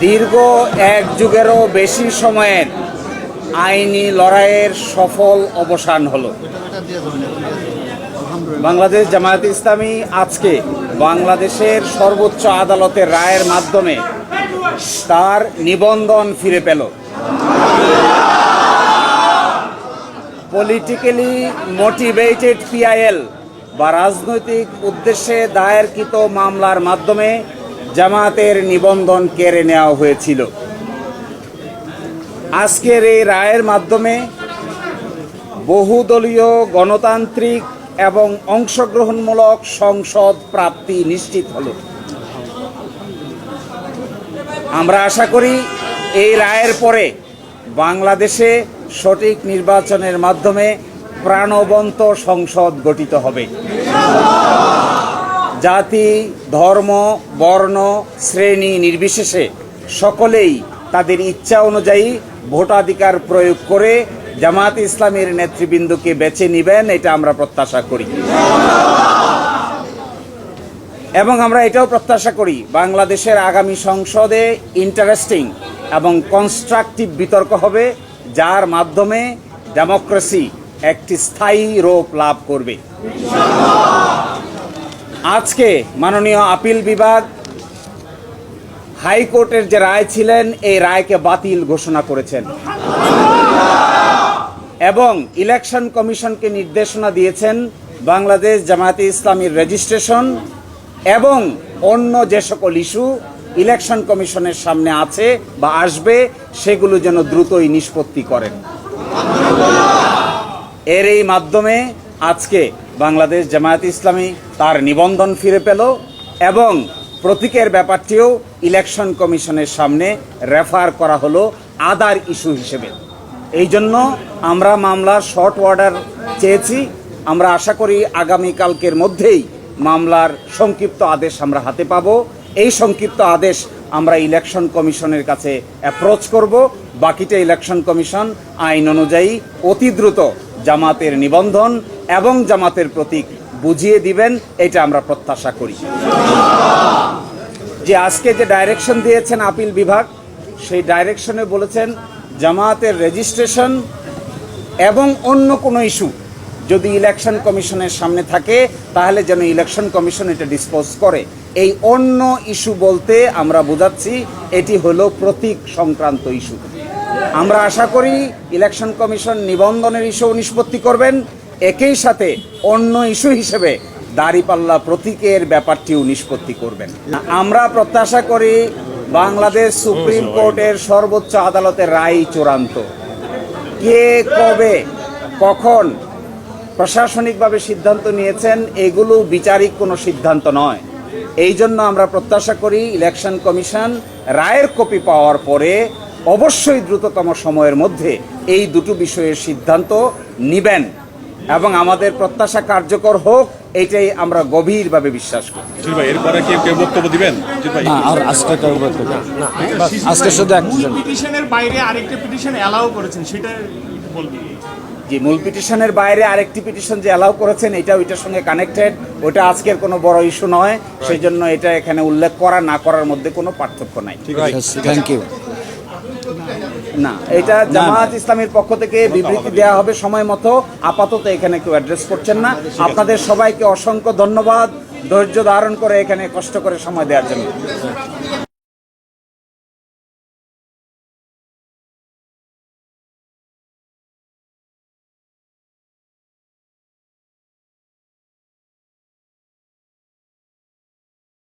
দীর্ঘ এক যুগেরও বেশি সময়ের আইনি লড়াইয়ের সফল অবসান হলো। বাংলাদেশ জামায়াতে ইসলামী আজকে বাংলাদেশের সর্বোচ্চ আদালতের রায়ের মাধ্যমে তার নিবন্ধন ফিরে পেল। পলিটিক্যালি মোটিভেটেড পিআইএল বা রাজনৈতিক উদ্দেশ্যে দায়েরকৃত মামলার মাধ্যমে জামায়াতের নিবন্ধন কেড়ে নেওয়া হয়েছিল। আজকের এই রায়ের মাধ্যমে বহুদলীয় গণতান্ত্রিক এবং অংশগ্রহণমূলক সংসদ প্রাপ্তি নিশ্চিত হল। আমরা আশা করি এই রায়ের পরে বাংলাদেশে সঠিক নির্বাচনের মাধ্যমে প্রাণবন্ত সংসদ গঠিত হবে। জাতি, ধর্ম, বর্ণ, শ্রেণী নির্বিশেষে সকলেই তাদের ইচ্ছা অনুযায়ী ভোটাধিকার প্রয়োগ করে জামায়াতে ইসলামীর নেতৃবৃন্দকে বেছে নেবেন, এটা আমরা প্রত্যাশা করি। এবং আমরা এটাও প্রত্যাশা করি বাংলাদেশের আগামী সংসদে ইন্টারেস্টিং এবং কনস্ট্রাকটিভ বিতর্ক হবে, যার মাধ্যমে ডেমোক্রেসি একটি স্থায়ী রূপ লাভ করবে। আজকে মাননীয় আপিল বিভাগ হাইকোর্টের যে রায় ছিলেন এই রায়কে বাতিল ঘোষণা করেছেন এবং ইলেকশন কমিশনকে নির্দেশনা দিয়েছেন বাংলাদেশ জামায়াতে ইসলামীর রেজিস্ট্রেশন এবং অন্য যে সকল ইস্যু ইলেকশন কমিশনের সামনে আছে বা আসবে সেগুলো যেন দ্রুতই নিষ্পত্তি করেন। এর এই মাধ্যমে আজকে বাংলাদেশ জামায়াতে ইসলামী তার নিবন্ধন ফিরে পেল এবং প্রতীকের ব্যাপারটিও ইলেকশন কমিশনের সামনে রেফার করা হলো আদার ইস্যু হিসেবে। এই জন্য আমরা মামলার শর্ট অর্ডার চেয়েছি। আমরা আশা করি আগামীকালকের মধ্যেই মামলার সংক্ষিপ্ত আদেশ আমরা হাতে পাবো। এই সংক্ষিপ্ত আদেশ আমরা ইলেকশন কমিশনের কাছে অ্যাপ্রোচ করব। বাকিটা ইলেকশন কমিশন আইন অনুযায়ী অতি দ্রুত জামাতের নিবন্ধন এবং জামাতের প্রতীক বুঝিয়ে দিবেন, এটা আমরা প্রত্যাশা করি। যে আজকে যে ডাইরেকশন দিয়েছেন আপিল বিভাগ, সেই ডাইরেকশনে বলেছেন জামাতের রেজিস্ট্রেশন এবং অন্য কোনো ইস্যু যদি ইলেকশন কমিশনের সামনে থাকে তাহলে যেন ইলেকশন কমিশন এটা ডিসপোজ করে। এই অন্য ইস্যু বলতে আমরা বোঝাচ্ছি এটি হলো প্রতীক সংক্রান্ত ইস্যু। আমরা আশা করি ইলেকশন কমিশন নিবন্ধনের ইস্যু নিষ্পত্তি করবেন, একই সাথে অন্য ইস্যু হিসেবে দাঁড়িপাল্লা প্রতীকের ব্যাপারটিও নিষ্পত্তি করবেন। আমরা প্রত্যাশা করি বাংলাদেশ সুপ্রিম কোর্টের সর্বোচ্চ আদালতের রায় চূড়ান্ত। কে কবে কখন প্রশাসনিকভাবে সিদ্ধান্ত নিয়েছেন এগুলো বিচারিক কোনো সিদ্ধান্ত নয়। এই জন্য আমরা প্রত্যাশা করি ইলেকশন কমিশন রায়ের কপি পাওয়ার পরে অবশ্যই দ্রুততম সময়ের মধ্যে এই দুটো বিষয়ের সিদ্ধান্ত নিবেন এবং আমাদের প্রত্যাশা কার্যকর হোক, এইটাই আমরা গভীরভাবে বিশ্বাস করি। এরপরে কেউ বক্তব্য দিবেন? পিটিশনের বাইরে আরেকটা পিটিশন অ্যালাউ করেছেন, সেটা বলবেন? যে মূল পিটিশনের বাইরে আরেকটি পিটিশন যে অ্যালাউ করেছেন এটা ওইটার সঙ্গে কানেক্টেড, ওটা আজকের কোনো বড় ইস্যু নয়, সেই জন্য এটা এখানে উল্লেখ করা না করার মধ্যে কোনো পার্থক্য নাই। Thank you. না, এটা জামায়াত ইসলামের পক্ষ থেকে বিবৃতি দেওয়া হবে সময় মতো। আপাতত এখানে কেউ অ্যাড্রেস করছেন না। আপনাদের সবাইকে অসংখ্য ধন্যবাদ ধৈর্য ধারণ করে এখানে কষ্ট করে সময় দেওয়ার জন্য।